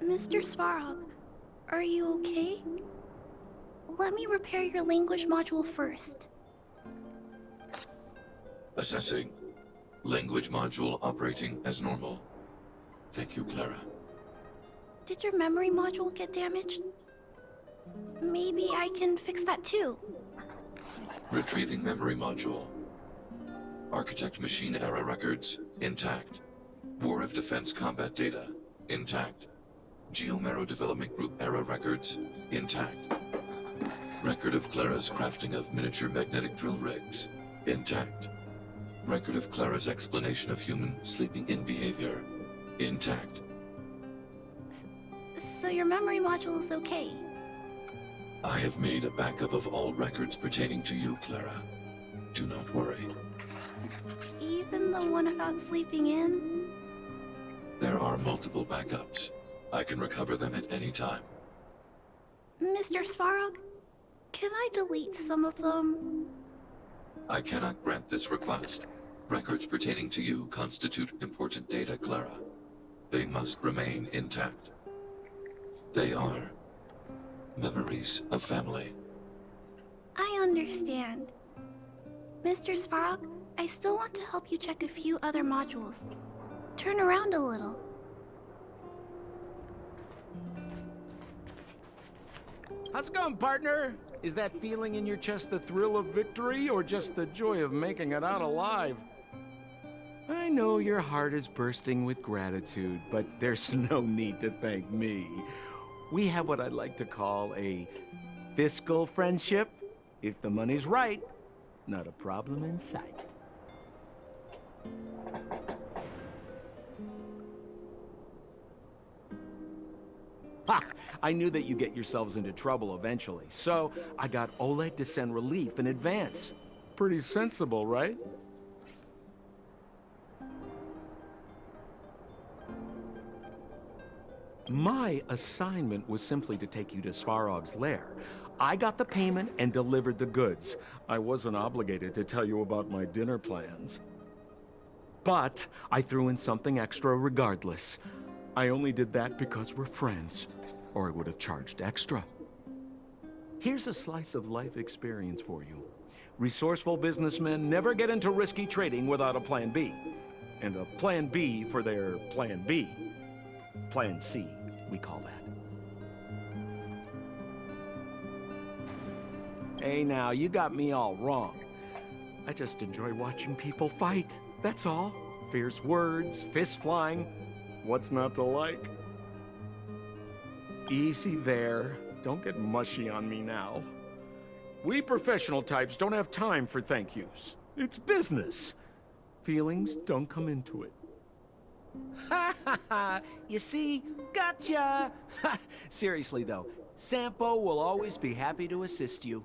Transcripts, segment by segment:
Mr. Svarog, are you okay? Let me repair your language module first. Assessing. Language module operating as normal. Thank you, Clara. Did your memory module get damaged? Maybe I can fix that too. Retrieving memory module. Architect machine era records, intact. War of Defense combat data, intact. Geomero Development Group era records, intact. Record of Clara's crafting of miniature magnetic drill rigs, intact. Record of Clara's explanation of human sleeping in behavior, intact. So your memory module is okay? I have made a backup of all records pertaining to you, Clara. Do not worry. Even the one about sleeping in? There are multiple backups. I can recover them at any time. Mr. Svarog, can I delete some of them? I cannot grant this request. Records pertaining to you constitute important data, Clara. They must remain intact. They are memories of family. I understand. Mr. Svarog, I still want to help you check a few other modules. Turn around a little. How's it going, partner? Is that feeling in your chest the thrill of victory, or just the joy of making it out alive? I know your heart is bursting with gratitude, but there's no need to thank me. We have what I'd like to call a fiscal friendship. If the money's right, not a problem in sight. Ha! I knew that you'd get yourselves into trouble eventually, so I got Oleg to send relief in advance. Pretty sensible, right? My assignment was simply to take you to Svarog's lair. I got the payment and delivered the goods. I wasn't obligated to tell you about my dinner plans. But I threw in something extra regardless. I only did that because we're friends, or I would have charged extra. Here's a slice of life experience for you. Resourceful businessmen never get into risky trading without a plan B. And a plan B for their plan B. Plan C, we call that. Hey now, you got me all wrong. I just enjoy watching people fight, that's all. Fierce words, fists flying. What's not to like? Easy there. Don't get mushy on me now. We professional types don't have time for thank yous. It's business. Feelings don't come into it. Ha ha ha! You see? Gotcha! Seriously though, Sampo will always be happy to assist you.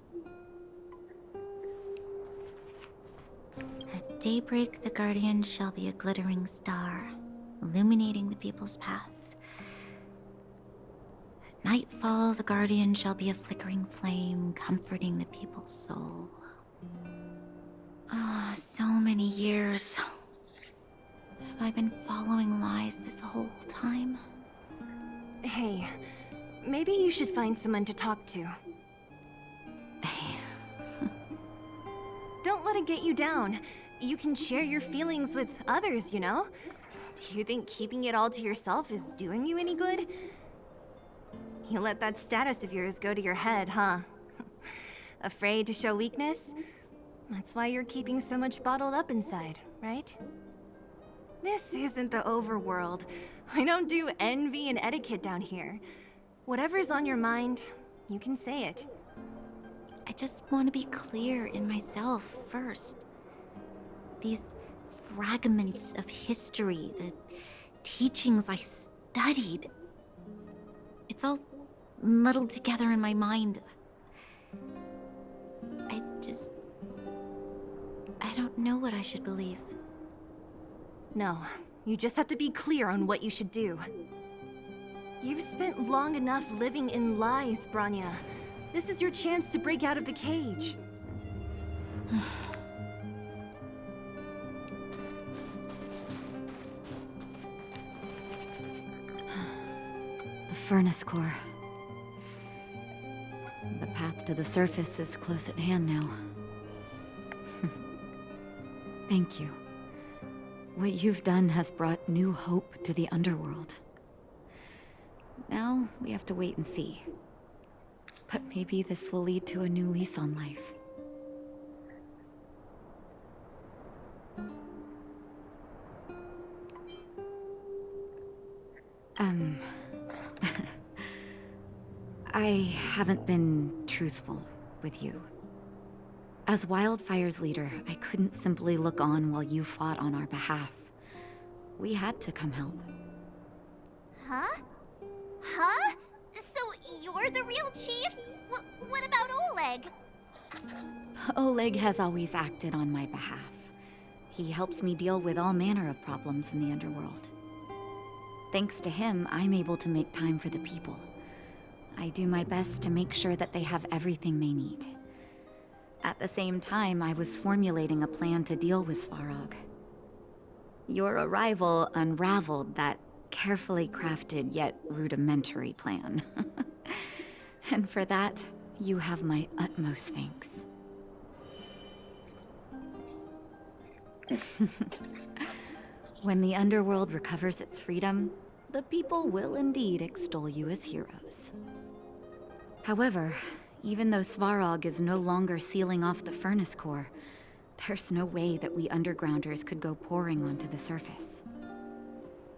At daybreak, the Guardian shall be a glittering star, illuminating the people's path. At nightfall, the Guardian shall be a flickering flame, comforting the people's soul. Ah, so many years. Have I been following lies this whole time? Hey, maybe you should find someone to talk to. Don't let it get you down. You can share your feelings with others, you know? Do you think keeping it all to yourself is doing you any good? You let that status of yours go to your head, huh? Afraid to show weakness? That's why you're keeping so much bottled up inside, right? This isn't the overworld. I don't do envy and etiquette down here. Whatever's on your mind, you can say it. I just want to be clear in myself first. These fragments of history, the teachings I studied, it's all muddled together in my mind. I don't know what I should believe. No, you just have to be clear on what you should do. You've spent long enough living in lies, Branya. This is your chance to break out of the cage. The furnace core. The path to the surface is close at hand now. Thank you. What you've done has brought new hope to the underworld. Now, we have to wait and see. But maybe this will lead to a new lease on life. I haven't been truthful with you. As Wildfire's leader, I couldn't simply look on while you fought on our behalf. We had to come help. Huh? Huh? So you're the real chief? What about Oleg? Oleg has always acted on my behalf. He helps me deal with all manner of problems in the underworld. Thanks to him, I'm able to make time for the people. I do my best to make sure that they have everything they need. At the same time, I was formulating a plan to deal with Svarog. Your arrival unraveled that carefully crafted yet rudimentary plan. And for that, you have my utmost thanks. When the underworld recovers its freedom, the people will indeed extol you as heroes. However, even though Svarog is no longer sealing off the furnace core, there's no way that we undergrounders could go pouring onto the surface.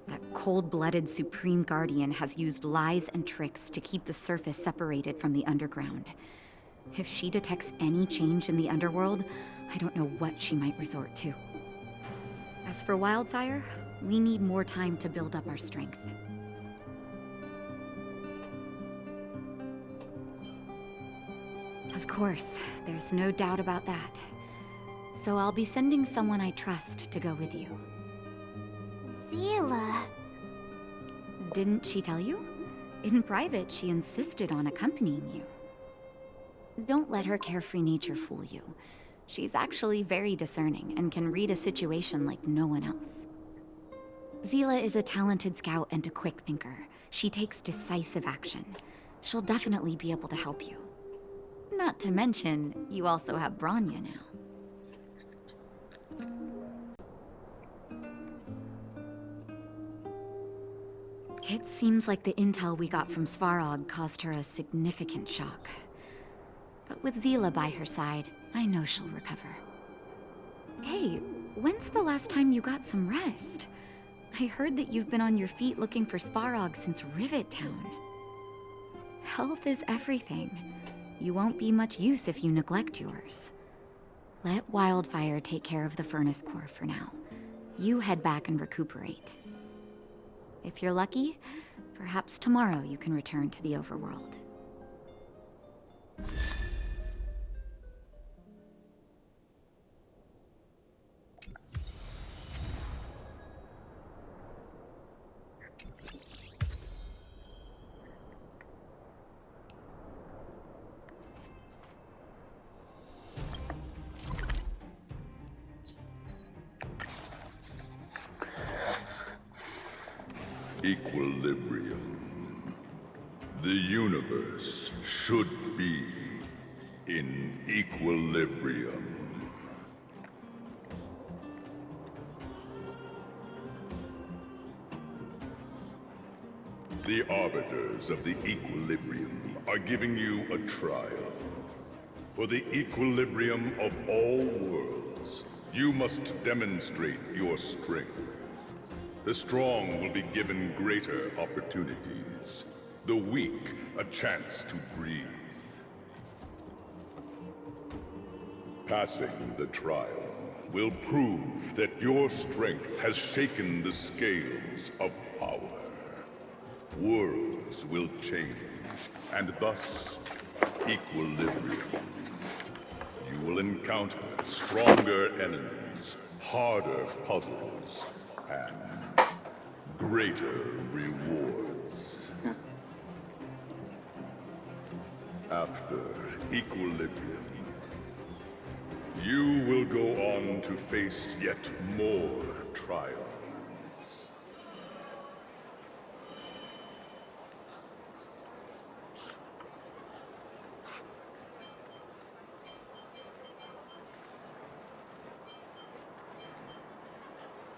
That cold-blooded Supreme Guardian has used lies and tricks to keep the surface separated from the underground. If she detects any change in the underworld, I don't know what she might resort to. As for Wildfire, we need more time to build up our strength. Of course, there's no doubt about that. So I'll be sending someone I trust to go with you. Zila. Didn't she tell you? In private, she insisted on accompanying you. Don't let her carefree nature fool you. She's actually very discerning and can read a situation like no one else. Zila is a talented scout and a quick thinker. She takes decisive action. She'll definitely be able to help you. Not to mention, you also have Branya now. It seems like the intel we got from Svarog caused her a significant shock. But with Zila by her side, I know she'll recover. Hey, when's the last time you got some rest? I heard that you've been on your feet looking for Svarog since Rivet Town. Health is everything. You won't be much use if you neglect yours. Let Wildfire take care of the furnace core for now. You head back and recuperate. If you're lucky, perhaps tomorrow you can return to the overworld. Equilibrium. The universe should be in equilibrium. The arbiters of the equilibrium are giving you a trial. For the equilibrium of all worlds, you must demonstrate your strength. The strong will be given greater opportunities. The weak, a chance to breathe. Passing the trial will prove that your strength has shaken the scales of power. Worlds will change, and thus, equilibrium. You will encounter stronger enemies, harder puzzles, and greater rewards. After equilibrium, You will go on to face yet more trials.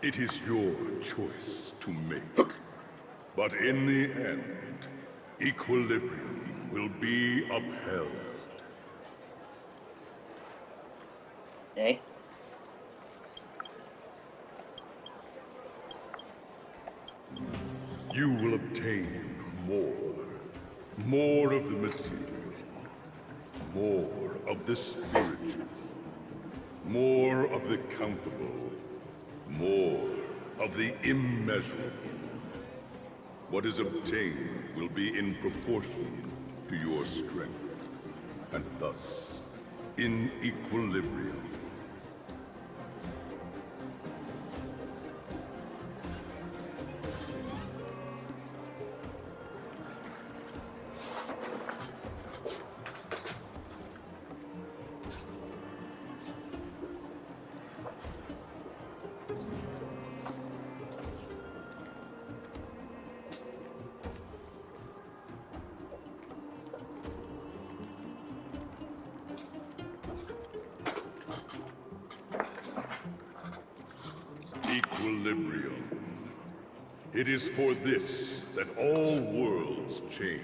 It is your choice to make. But in the end, equilibrium will be upheld. Okay. You will obtain more of the material, more of the spiritual, more of the countable, more of the immeasurable. What is obtained will be in proportion to your strength, and thus in equilibrium. Equilibrium. It is for this that all worlds change.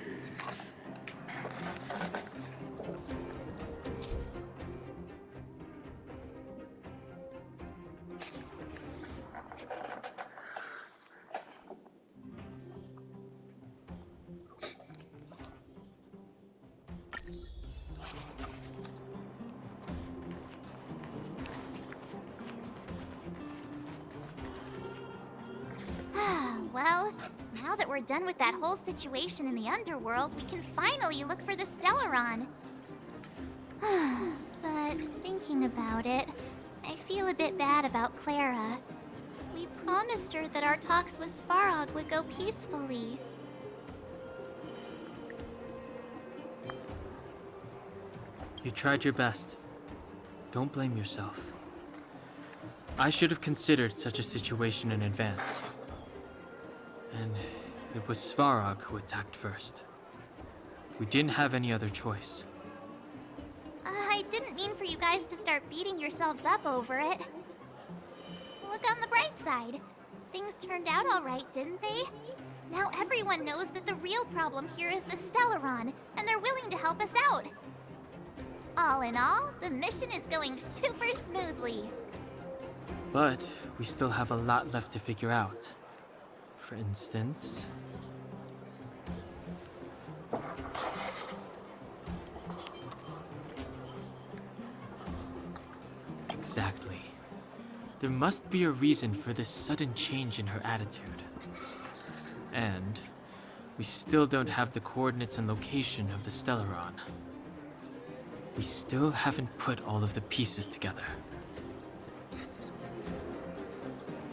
Well, now that we're done with that whole situation in the underworld, we can finally look for the Stellaron. But thinking about it, I feel a bit bad about Clara. We promised her that our talks with Svarog would go peacefully. You tried your best. Don't blame yourself. I should have considered such a situation in advance. And it was Svarog who attacked first. We didn't have any other choice. I didn't mean for you guys to start beating yourselves up over it. Look on the bright side. Things turned out all right, didn't they? Now everyone knows that the real problem here is the Stellaron, and they're willing to help us out. All in all, the mission is going super smoothly. But we still have a lot left to figure out. For instance... Exactly. There must be a reason for this sudden change in her attitude. And we still don't have the coordinates and location of the Stellaron. We still haven't put all of the pieces together.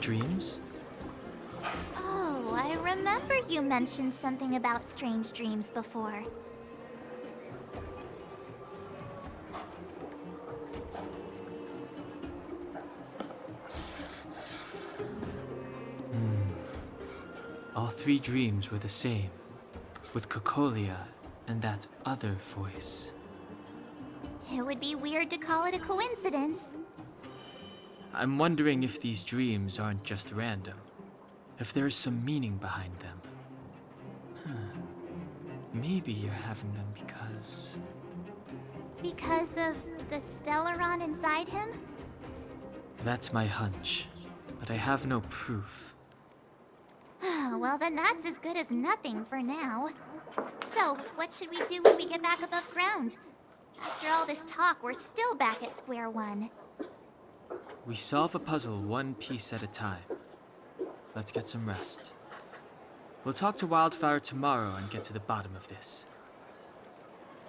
Dreams? Oh, I remember you mentioned something about strange dreams before. All three dreams were the same, with Cocolia and that other voice. It would be weird to call it a coincidence. I'm wondering if these dreams aren't just random, if there is some meaning behind them. Maybe you're having them because... Because of the Stellaron inside him? That's my hunch, but I have no proof. Well, then that's as good as nothing for now. So, what should we do when we get back above ground? After all this talk, we're still back at square one. We solve a puzzle one piece at a time. Let's get some rest. We'll talk to Wildfire tomorrow and get to the bottom of this.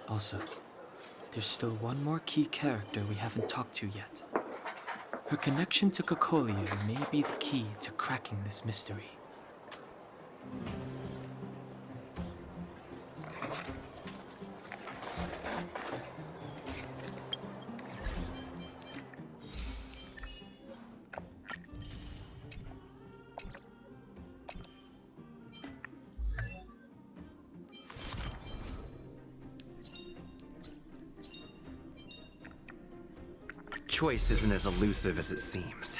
Also, there's still one more key character we haven't talked to yet. Her connection to Cocolia may be the key to cracking this mystery. choice isn't as elusive as it seems.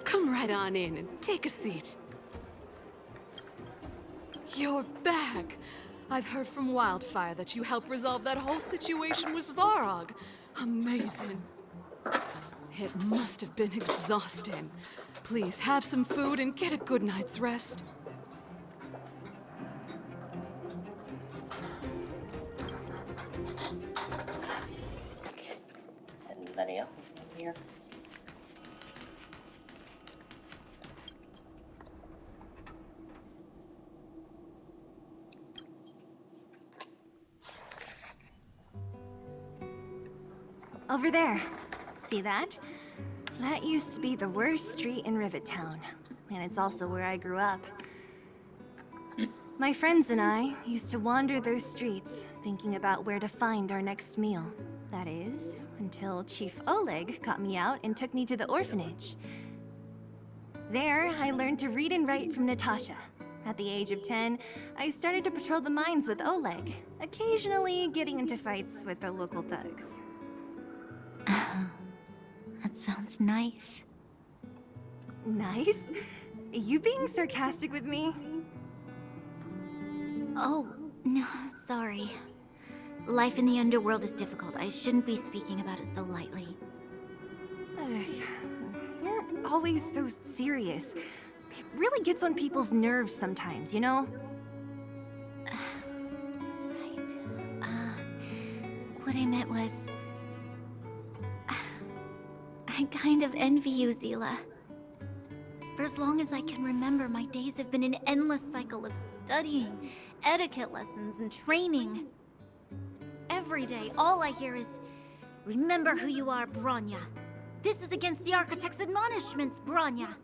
Come right on in and take a seat. You're back. I've heard from Wildfire that you helped resolve that whole situation with Svarog. Amazing. It must have been exhausting. Please have some food and get a good night's rest. Anybody else is in here? Over there. See that? That used to be the worst street in Rivet Town. And it's also where I grew up. My friends and I used to wander those streets, thinking about where to find our next meal. That is, until Chief Oleg got me out and took me to the orphanage. There, I learned to read and write from Natasha. At the age of 10, I started to patrol the mines with Oleg, occasionally getting into fights with the local thugs. That sounds nice. Nice? You being sarcastic with me? Oh, no, sorry. Life in the underworld is difficult. I shouldn't be speaking about it so lightly. You're always so serious. It really gets on people's nerves sometimes, you know? Right. What I meant was... I kind of envy you, Zila. For as long as I can remember, my days have been an endless cycle of studying, etiquette lessons, and training. Every day, all I hear is, remember who you are, Bronya. This is against the Architect's admonishments, Bronya.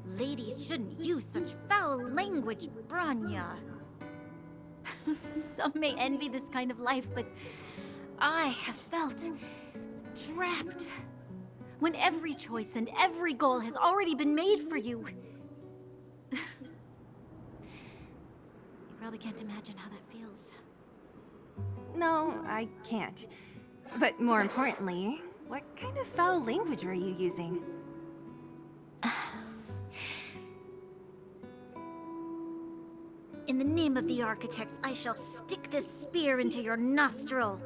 Ladies shouldn't use such foul language, Bronya. Some may envy this kind of life, but I have felt trapped. When every choice and every goal has already been made for you. You probably can't imagine how that feels. No, I can't. But more importantly, what kind of foul language were you using? In the name of the Architects, I shall stick this spear into your nostril.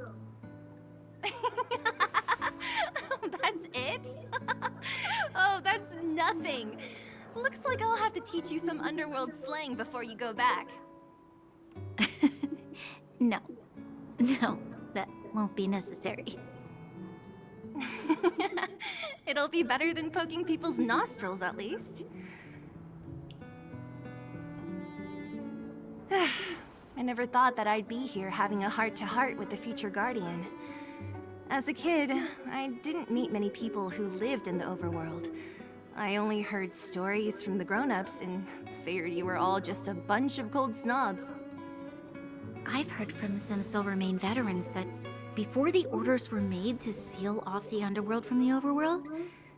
That's it? Oh, that's nothing. Looks like I'll have to teach you some underworld slang before you go back. No, that won't be necessary. It'll be better than poking people's nostrils, at least. I never thought that I'd be here having a heart-to-heart with the future Guardian. As a kid, I didn't meet many people who lived in the overworld. I only heard stories from the grown-ups and figured you were all just a bunch of cold snobs. I've heard from some Silvermane veterans that Before the orders were made to seal off the underworld from the overworld,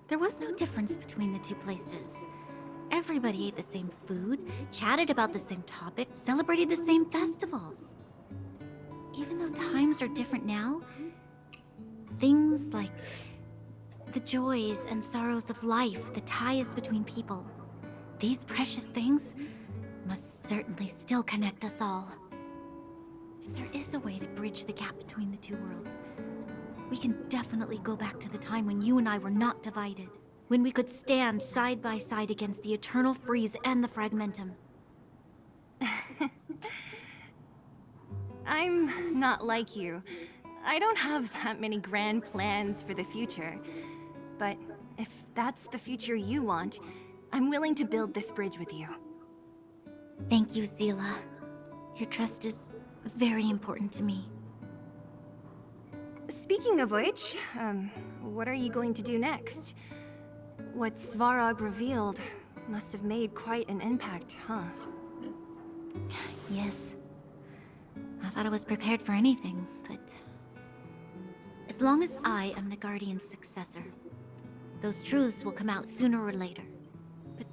there was no difference between the two places. Everybody ate the same food, chatted about the same topics, celebrated the same festivals. Even though times are different now, things like the joys and sorrows of life, the ties between people, these precious things must certainly still connect us all. If there is a way to bridge the gap between the two worlds, we can definitely go back to the time when you and I were not divided. When we could stand side by side against the Eternal Freeze and the Fragmentum. I'm not like you. I don't have that many grand plans for the future. But if that's the future you want, I'm willing to build this bridge with you. Thank you, Zila. Your trust is very important to me. Speaking of which, what are you going to do next? What Svarog revealed must have made quite an impact, huh? Yes. I thought I was prepared for anything, but... as long as I am the Guardian's successor, those truths will come out sooner or later. But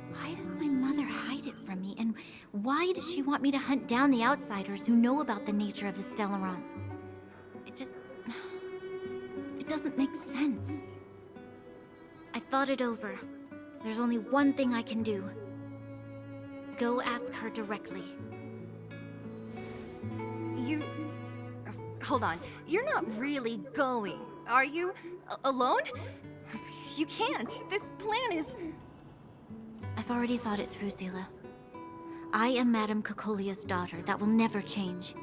why does my mother hide it from me? And why does she want me to hunt down the outsiders who know about the nature of the Stellaron? It doesn't make sense. I thought it over. There's only one thing I can do. Go ask her directly. Hold on. You're not really going, are you? Alone? You can't. This plan is... I've already thought it through, Zila. I am Madame Cocolia's daughter. That will never change.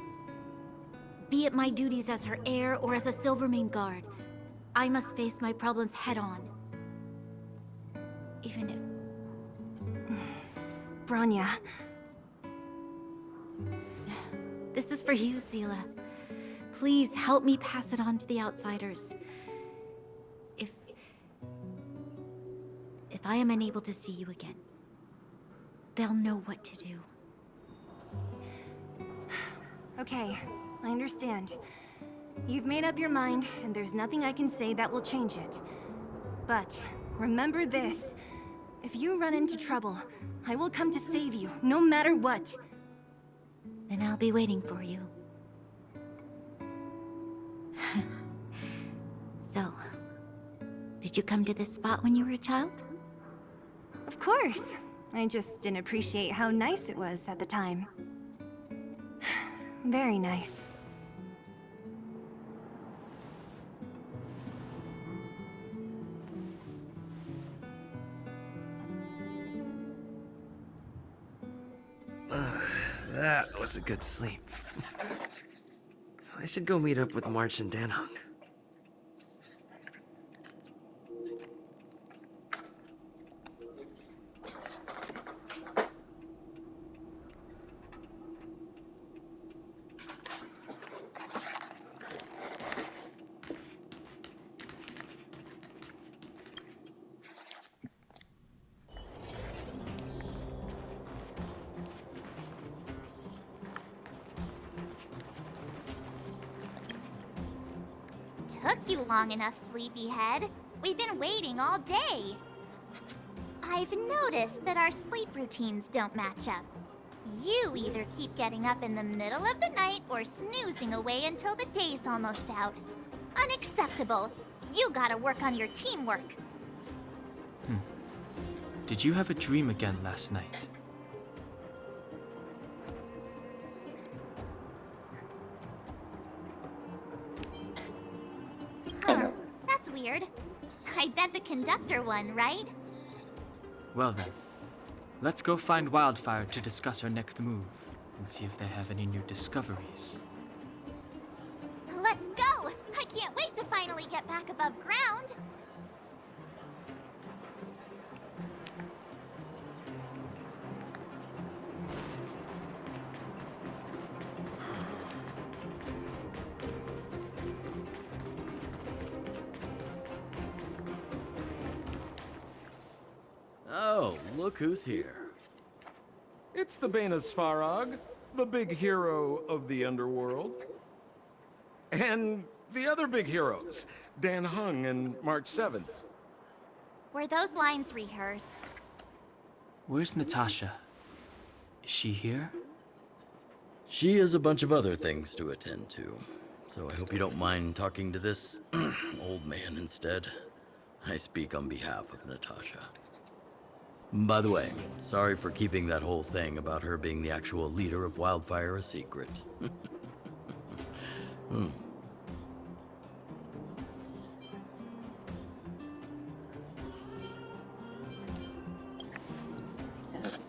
Be it my duties as her heir or as a Silvermane guard, I must face my problems head-on. Even if... Branya. This is for you, Zila. Please help me pass it on to the outsiders. If I am unable to see you again, they'll know what to do. Okay, I understand. You've made up your mind, and there's nothing I can say that will change it. But remember this. If you run into trouble, I will come to save you, no matter what. Then I'll be waiting for you. So, did you come to this spot when you were a child? Of course. I just didn't appreciate how nice it was at the time. Very nice. That was a good sleep. I should go meet up with March and Danhong. Took you long enough, sleepyhead. We've been waiting all day. I've noticed that our sleep routines don't match up. You either keep getting up in the middle of the night or snoozing away until the day's almost out. Unacceptable. You gotta work on your teamwork. Did you have a dream again last night? Huh, that's weird. I bet the conductor won, right? Well then, let's go find Wildfire to discuss our next move and see if they have any new discoveries. Let's go! I can't wait to finally get back above ground. Oh, look who's here. It's the Bane of Svarog, the big hero of the underworld. And the other big heroes, Dan Hung and March 7th. Were those lines rehearsed? Where's Natasha? Is she here? She has a bunch of other things to attend to, so I hope you don't mind talking to this old man instead. I speak on behalf of Natasha. By the way, sorry for keeping that whole thing about her being the actual leader of Wildfire a secret.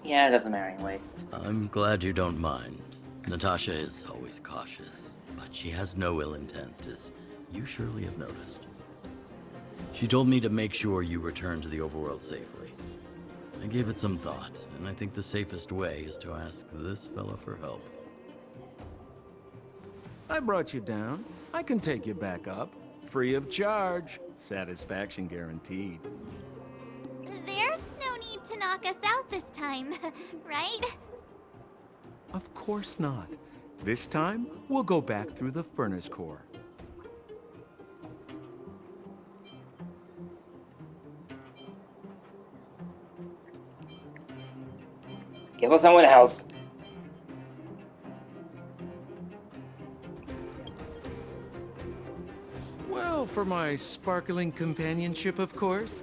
Yeah, it doesn't matter anyway. I'm glad you don't mind. Natasha is always cautious, but she has no ill intent, as you surely have noticed. She told me to make sure you return to the overworld safely. I gave it some thought, and I think the safest way is to ask this fella for help. I brought you down. I can take you back up. Free of charge. Satisfaction guaranteed. There's no need to knock us out this time, right? Of course not. This time, we'll go back through the furnace core. Give us someone else. Well, for my sparkling companionship, of course.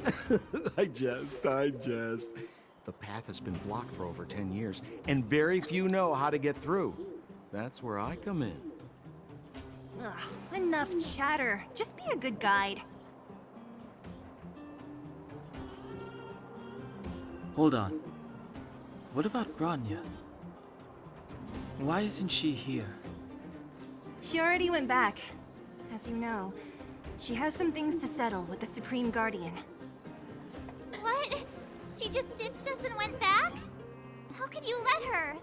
I jest. The path has been blocked for over 10 years, and very few know how to get through. That's where I come in. Ugh, enough chatter. Just be a good guide. Hold on. What about Bronya? Why isn't she here? She already went back. As you know, she has some things to settle with the Supreme Guardian. What? She just ditched us and went back? How could you let her?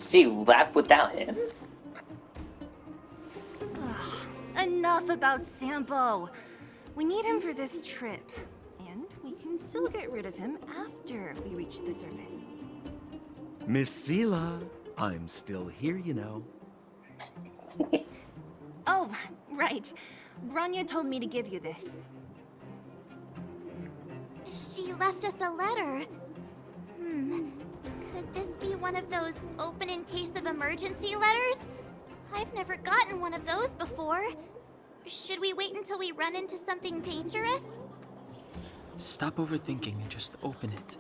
She left without him? Ugh, enough about Sampo. We need him for this trip. And we can still get rid of him after we reach the surface. Miss Seela, I'm still here, you know. Oh, right. Bronya told me to give you this. She left us a letter. Could this be one of those open in case of emergency letters? I've never gotten one of those before. Should we wait until we run into something dangerous? Stop overthinking and just open it.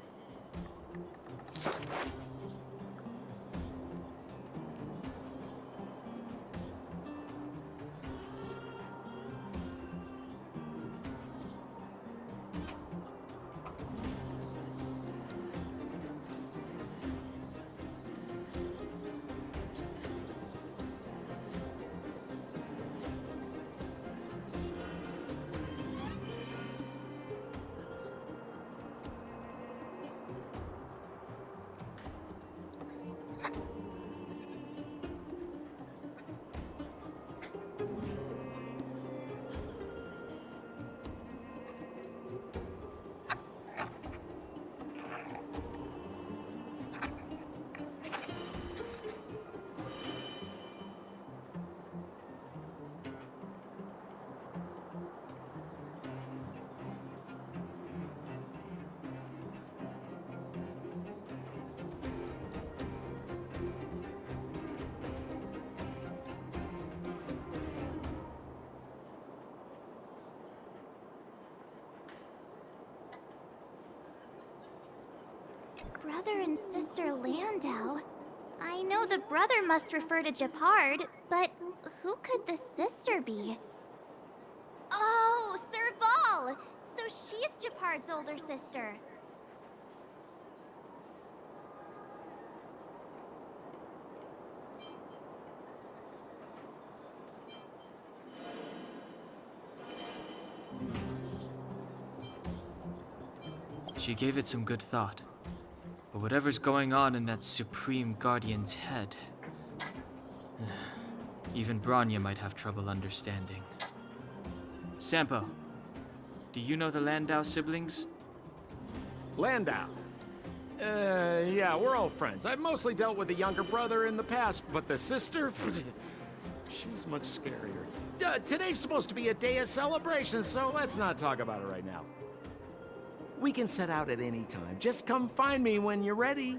Brother and sister Landau. I know the brother must refer to Japard, but who could the sister be? Oh, Serval! So she's Japard's older sister. She gave it some good thought. But whatever's going on in that Supreme Guardian's head, even Bronya might have trouble understanding. Sampo, do you know the Landau siblings? Landau. Yeah, we're all friends. I've mostly dealt with the younger brother in the past, but the sister, she's much scarier. Today's supposed to be a day of celebration, so let's not talk about it right now. We can set out at any time. Just come find me when you're ready.